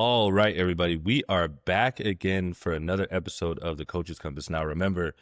All right, everybody, we are back again for another episode of the Coach's Compass. Now, remember,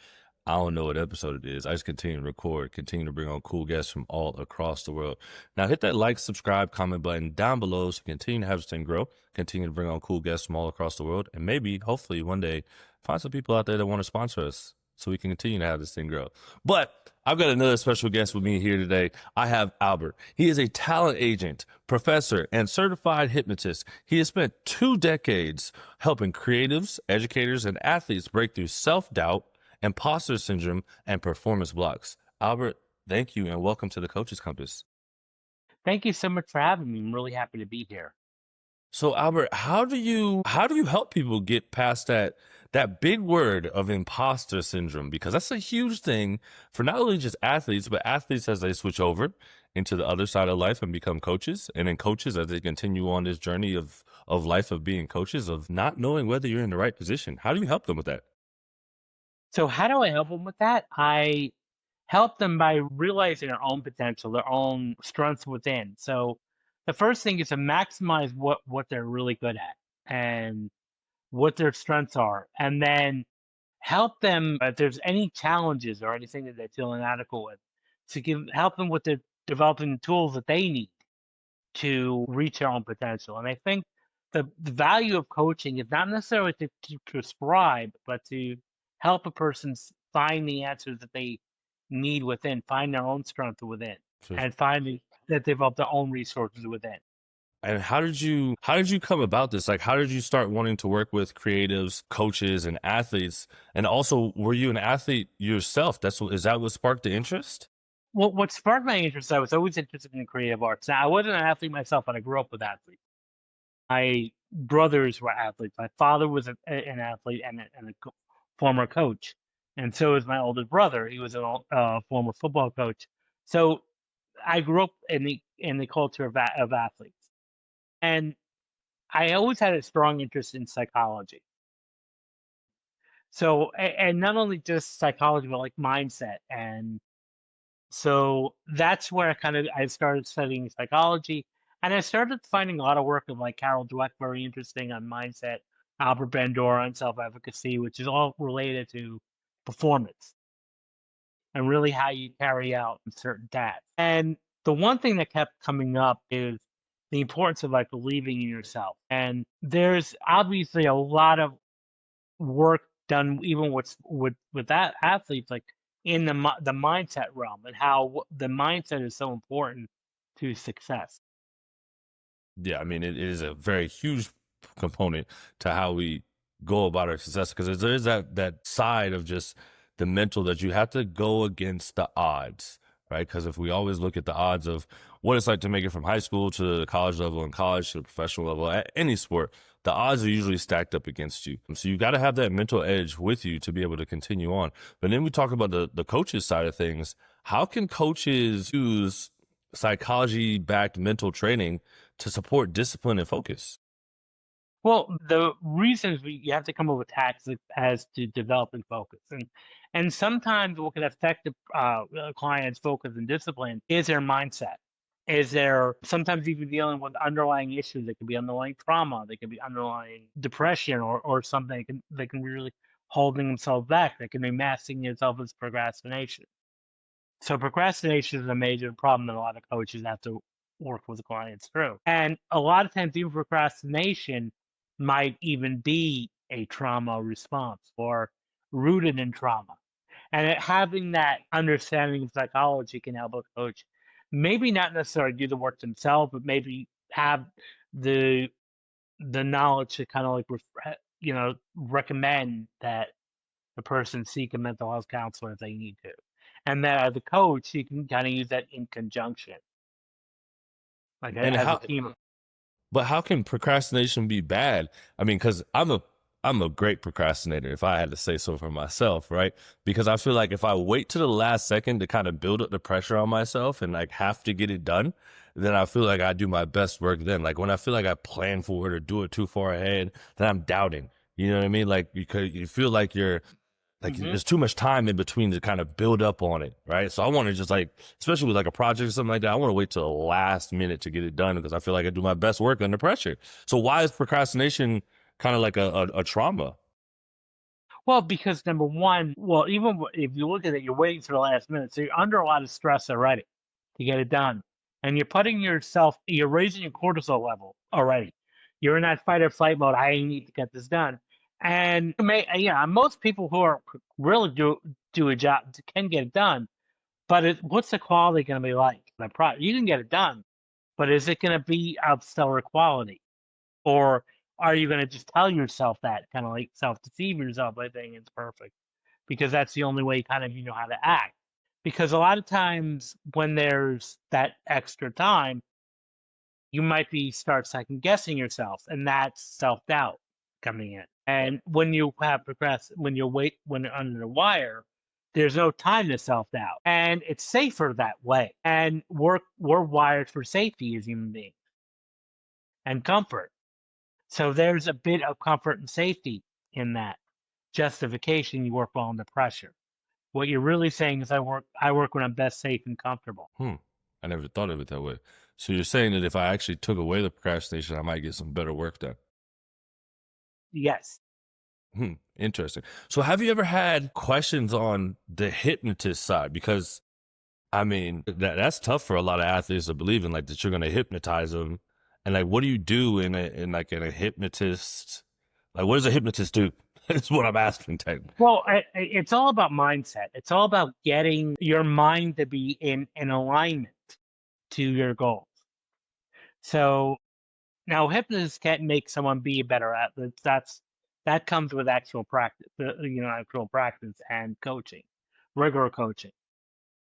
I don't know what episode it is. I just continue to record, continue to bring on cool guests from all across the world. Now, hit that like, subscribe, comment button down below so continue to have this thing grow, continue to bring on cool guests from all across the world, and maybe, hopefully, one day, find some people out there that want to sponsor us so we can continue to have this thing grow. But I've got another special guest with me here today. I have Albert. He is a talent agent, professor, and certified hypnotist. He has spent 2 decades helping creatives, educators, and athletes break through self-doubt, imposter syndrome, and performance blocks. Albert, thank you, and welcome to the Coach's Compass. Thank you so much for having me. I'm really happy to be here. So, Albert, how do you help people get past that big word of imposter syndrome? Because that's a huge thing for not only just athletes, but athletes as they switch over into the other side of life and become coaches, and then coaches as they continue on this journey of life of being coaches, of not knowing whether you're in the right position. How do you help them with that? So, how do I help them with that? I help them by realizing their own potential, their own strengths within. So, the first thing is to maximize what they're really good at and what their strengths are, and then help them if there's any challenges or anything that they feel inadequate with, to help them with developing the tools that they need to reach their own potential. And I think the value of coaching is not necessarily to prescribe, but to help a person find the answers that they need within, find their own strength within, So, and finding that develop their own resources within. and how did you come about this? Like, how did you start wanting to work with creatives, coaches, and athletes? And also, were you an athlete yourself? Is that what sparked the interest? Well, what sparked my interest, I was always interested in creative arts. Now, I wasn't an athlete myself, but I grew up with athletes. My brothers were athletes. My father was an athlete and a former coach, and so was my oldest brother. He was a former football coach. So I grew up in the culture of athletes, and I always had a strong interest in psychology. So and not only just psychology, but like mindset. And so that's where I started studying psychology, and I started finding a lot of work of like Carol Dweck very interesting on mindset, Albert Bandura on self-efficacy, which is all related to performance and really how you carry out certain tasks. And the one thing that kept coming up is the importance of like believing in yourself. And there's obviously a lot of work done even with that athletes like in the mindset realm, and how the mindset is so important to success. Yeah, I mean, it is a very huge component to how we go about our success, because there is that side of just the mental, that you have to go against the odds, right? Because if we always look at the odds of what it's like to make it from high school to the college level, and college to the professional level at any sport, the odds are usually stacked up against you. So you got to have that mental edge with you to be able to continue on. But then we talk about the coaches side of things. How can coaches use psychology-backed mental training to support discipline and focus? Well, the reasons you have to come up with tactics as to develop and focus, and sometimes what can affect the client's focus and discipline is their mindset. Is there sometimes even dealing with underlying issues? That could be underlying trauma. They could be underlying depression, or something they can be really holding themselves back. They can be masking itself as procrastination. So procrastination is a major problem that a lot of coaches have to work with clients through. And a lot of times, even procrastination might even be a trauma response or rooted in trauma. And having that understanding of psychology can help a coach maybe not necessarily do the work themselves, but maybe have the knowledge to kind of like recommend that the person seek a mental health counselor if they need to. And that as a coach, you can kind of use that in conjunction, like And as a how team. But how can procrastination be bad? I mean, because I'm a great procrastinator, if I had to say so for myself, right? Because I feel like if I wait to the last second to kind of build up the pressure on myself and like have to get it done, then I feel like I do my best work then. Like when I feel like I plan for it or do it too far ahead, then I'm doubting. You know what I mean? Like, because you feel like like Hmm. there's too much time in between to kind of build up on it, right? So I want to just like, especially with like a project or something like that, I want to wait till the last minute to get it done because I feel like I do my best work under pressure. So why is procrastination kind of like a trauma? Well, because number one, well, even if you look at it, you're waiting for the last minute, so you're under a lot of stress already to get it done, and you're raising your cortisol level already. You're in that fight or flight mode. I need to get this done, and most people who are really do a job can get it done. But what's the quality going to be like? You can get it done, but is it going to be of stellar quality? Or are you gonna just tell yourself that, kinda like self-deceive yourself by saying it's perfect? Because that's the only way kind of you know how to act. Because a lot of times when there's that extra time, you might be start second guessing yourself, and that's self-doubt coming in. And when you have when you're under the wire, there's no time to self-doubt. And it's safer that way. And we're wired for safety as human beings and comfort. So there's a bit of comfort and safety in that justification. You work well under pressure. What you're really saying is I work when I'm best safe and comfortable. Hmm. I never thought of it that way. So you're saying that if I actually took away the procrastination, I might get some better work done. Yes. Hmm. Interesting. So have you ever had questions on the hypnotist side? Because I mean, that's tough for a lot of athletes to believe in, like that you're going to hypnotize them. And like, what do you do in a hypnotist? Like, what does a hypnotist do? That's what I'm asking, technically. Well, it's all about mindset. It's all about getting your mind to be in alignment to your goals. So now hypnosis can't make someone be a better athlete. That comes with actual practice, actual practice and coaching, regular coaching.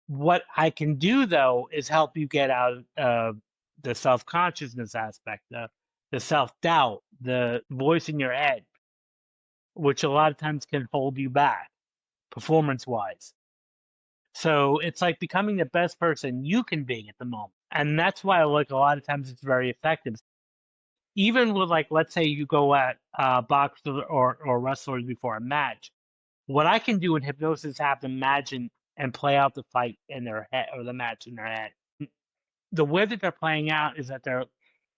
What I can do though is help you get out of the self consciousness aspect, the self doubt, the voice in your head, which a lot of times can hold you back performance wise. So it's like becoming the best person you can be at the moment. And that's why like a lot of times it's very effective. Even with like let's say you go at boxers or wrestlers before a match. What I can do in hypnosis is have them imagine and play out the fight in their head or the match in their head. The way that they're playing out is that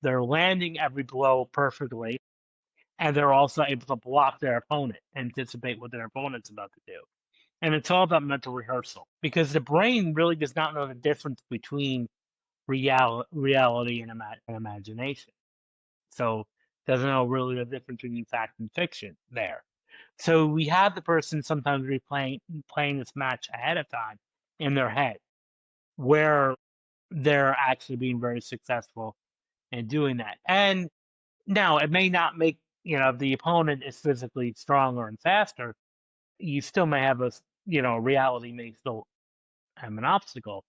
they're landing every blow perfectly, and they're also able to block their opponent, anticipate what their opponent's about to do. And it's all about mental rehearsal because the brain really does not know the difference between reality and imagination. So doesn't know really the difference between fact and fiction there. So we have the person sometimes playing this match ahead of time in their head, where they're actually being very successful in doing that. And now it may not make if the opponent is physically stronger and faster, you still may have reality may still have an obstacle,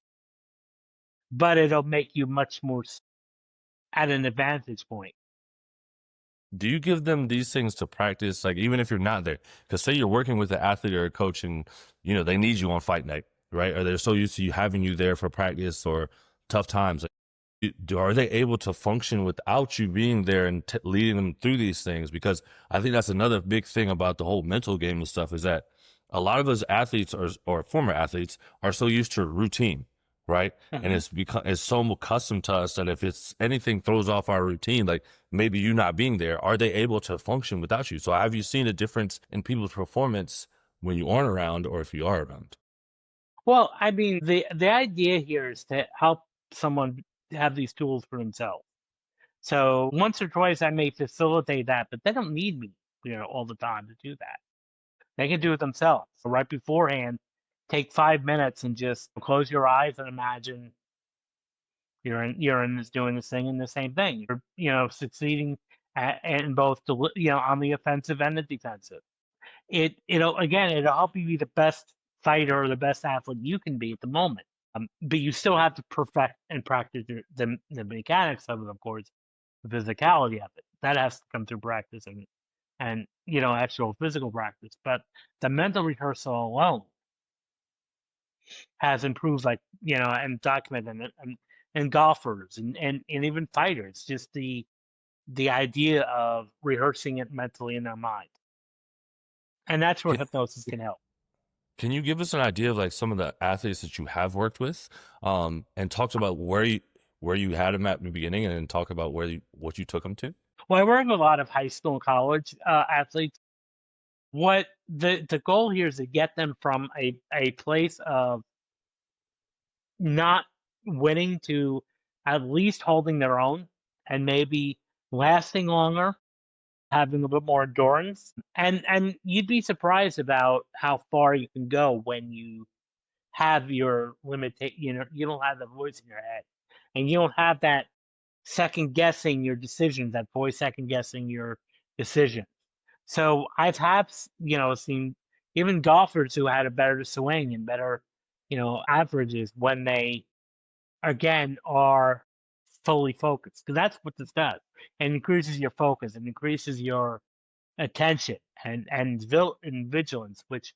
but it'll make you much more at an advantage point. Do you give them these things to practice, like even if you're not there? Because say you're working with an athlete or a coach, and they need you on fight night, right? Or they're so used to you having you there for practice or tough times. Are they able to function without you being there and leading them through these things? Because I think that's another big thing about the whole mental game and stuff is that a lot of us athletes or former athletes are so used to routine, right? And Mhm. it's so accustomed to us that if it's anything throws off our routine, like maybe you not being there, are they able to function without you? So have you seen a difference in people's performance when you aren't around or if you are around? Well, I mean, the idea here is to help someone have these tools for themselves. So once or twice I may facilitate that, but they don't need me, all the time to do that. They can do it themselves. So right beforehand, take 5 minutes and just close your eyes and imagine you're in this doing this thing and the same thing. You're succeeding in both on the offensive and the defensive. It'll help you be the best fighter or the best athlete you can be at the moment. But you still have to perfect and practice the mechanics of it, of course, the physicality of it. That has to come through practice and actual physical practice. But the mental rehearsal alone has improved, like and documented and golfers and even fighters. Just the idea of rehearsing it mentally in their mind, and that's where hypnosis can help. Can you give us an idea of like some of the athletes that you have worked with, and talked about where you had them at the beginning, and then talk about what you took them to? Well, I work with a lot of high school and college athletes. What the goal here is to get them from a place of not winning to at least holding their own and maybe lasting longer, having a bit more endurance. And you'd be surprised about how far you can go when you have your you don't have the voice in your head. And you don't have that second guessing your decisions, that voice second guessing your decision. So I've had, seen even golfers who had a better swing and better, averages when they again are fully focused. Because that's what this does. It increases your focus, it increases your attention and vigilance, which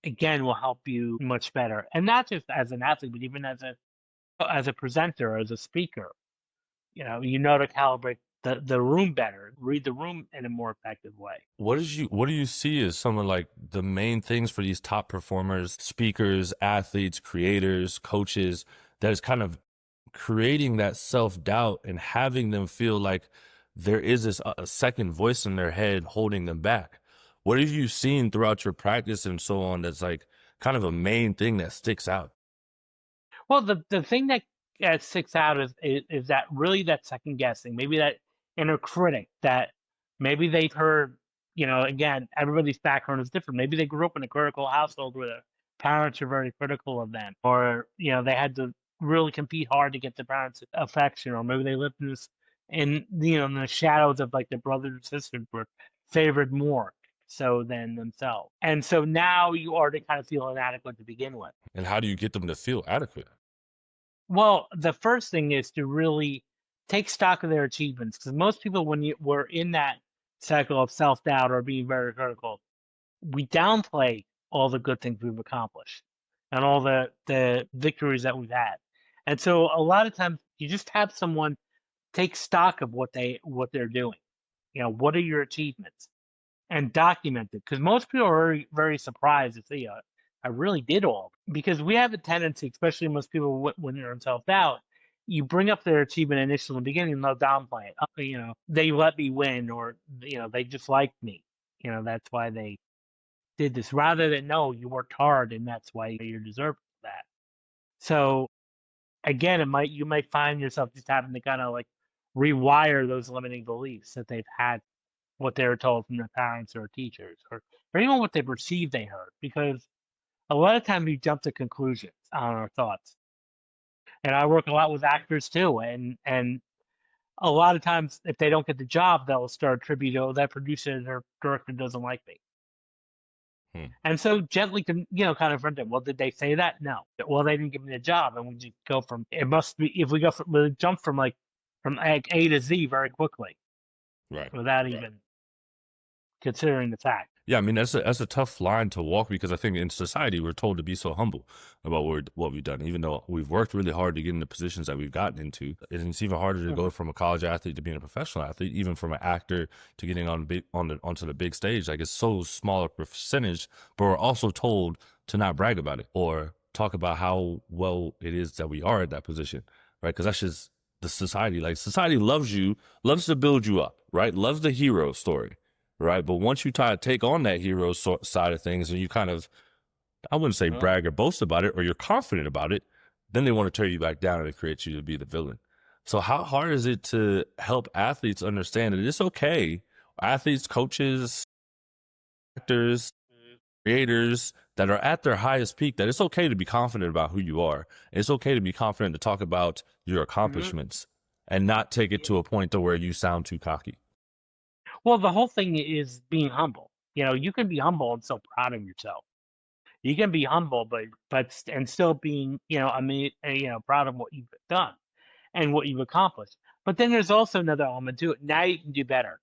again will help you much better. And not just as an athlete, but even as a presenter, as a speaker. You know to calibrate the room better, read the room in a more effective way. What do you see as some of like the main things for these top performers, speakers, athletes, creators, coaches that is kind of creating that self-doubt and having them feel like there is this a second voice in their head holding them back? What have you seen throughout your practice and so on that's like kind of a main thing that sticks out? Well, the thing that sticks out is that really that second guessing, maybe that inner critic that maybe they've heard, again, everybody's background is different. Maybe they grew up in a critical household where their parents are very critical of them, or they had to really compete hard to get their parents' affection, or maybe they lived in the shadows of like their brothers and sisters were favored more so than themselves. And so now you already kind of feel inadequate to begin with. And how do you get them to feel adequate? Well, the first thing is to really take stock of their achievements, because most people, when you were in that cycle of self doubt or being very critical, we downplay all the good things we've accomplished and all the victories that we've had. And so a lot of times you just have someone take stock of what they're doing. What are your achievements? And document it, because most people are very, very surprised to see, I really did all. Because we have a tendency, especially most people when they're in self doubt, you bring up their achievement initially in the beginning and they'll downplay it. They let me win, or they just liked me. That's why they did this, rather than no, you worked hard and that's why you're deserving of that. So again, you might find yourself just having to kind of like rewire those limiting beliefs that they've had, what they were told from their parents or teachers, or even what they perceived they heard, because a lot of times we jump to conclusions on our thoughts. And I work a lot with actors too, and a lot of times if they don't get the job, they'll start attributing, oh, that producer or director doesn't like me. Hmm. And so gently, kind of confront them. Well, did they say that? No. Well, they didn't give me the job, and we just go from, it must be, if we jump from like A to Z very quickly Right. without even considering the fact. Yeah, I mean that's a tough line to walk because I think in society we're told to be so humble about what we've done, even though we've worked really hard to get in the positions that we've gotten into. And it's even harder to go Mhm. from a college athlete to being a professional athlete, even from an actor to getting onto the big stage. Like it's so small a percentage, but we're also told to not brag about it or talk about how well it is that we are at that position, right? Because that's just the society. Like society loves you, loves to build you up, right? Loves the hero story, right? But once you try to take on that hero side of things and you kind of, I wouldn't say Mhm. brag or boast about it, or you're confident about it, then they want to tear you back down and create you to be the villain. So how hard is it to help athletes understand that it's okay? Athletes, coaches, actors, creators that are at their highest peak, that it's okay to be confident about who you are. It's okay to be confident to talk about your Mhm. accomplishments and not take it to a point to where you sound too cocky. Well, the whole thing is being humble. You can be humble and still proud of yourself. You can be humble, and still being, proud of what you've done and what you've accomplished. But then there's also another element to it. Now you can do better.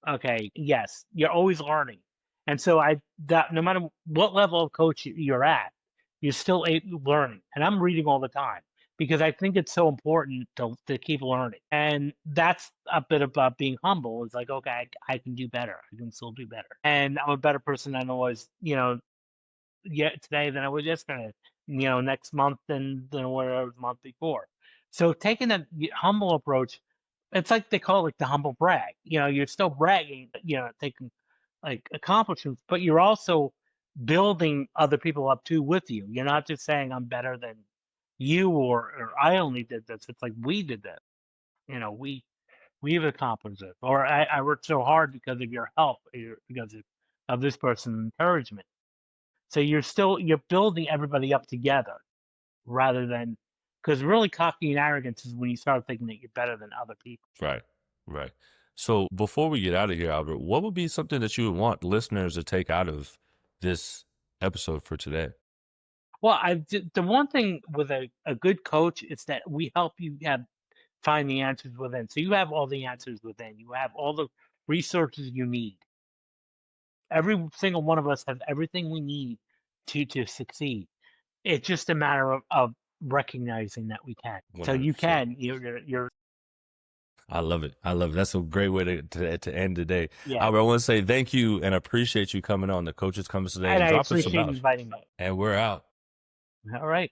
Okay, yes, you're always learning. And so that no matter what level of coach you're at, you're still learning. And I'm reading all the time because I think it's so important to keep learning. And that's a bit about being humble. It's like, okay, I can do better. I can still do better. And I'm a better person than I was, yet today than I was yesterday, next month than where I was the month before. So taking that humble approach, it's like they call it like the humble brag. You're still bragging, taking like accomplishments, but you're also building other people up too with you. You're not just saying I'm better than you or I only did this. It's like we did this. We've accomplished it, or I worked so hard because of your help, because of this person's encouragement. So you're building everybody up together rather than, because really cocky and arrogance is when you start thinking that you're better than other people. Right. Right. So before we get out of here, Albert, what would be something that you would want listeners to take out of this episode for today? Well, the one thing with a good coach is that we help you find the answers within. So you have all the answers within. You have all the resources you need. Every single one of us has everything we need to succeed. It's just a matter of recognizing that we can. So you 100%. can. You're I love it. I love it. That's a great way to end the day. yeah. Albert, I want to say thank you and appreciate you coming on the Coaches Compass today And and I dropping some appreciate knowledge. inviting me. And we're out. All right.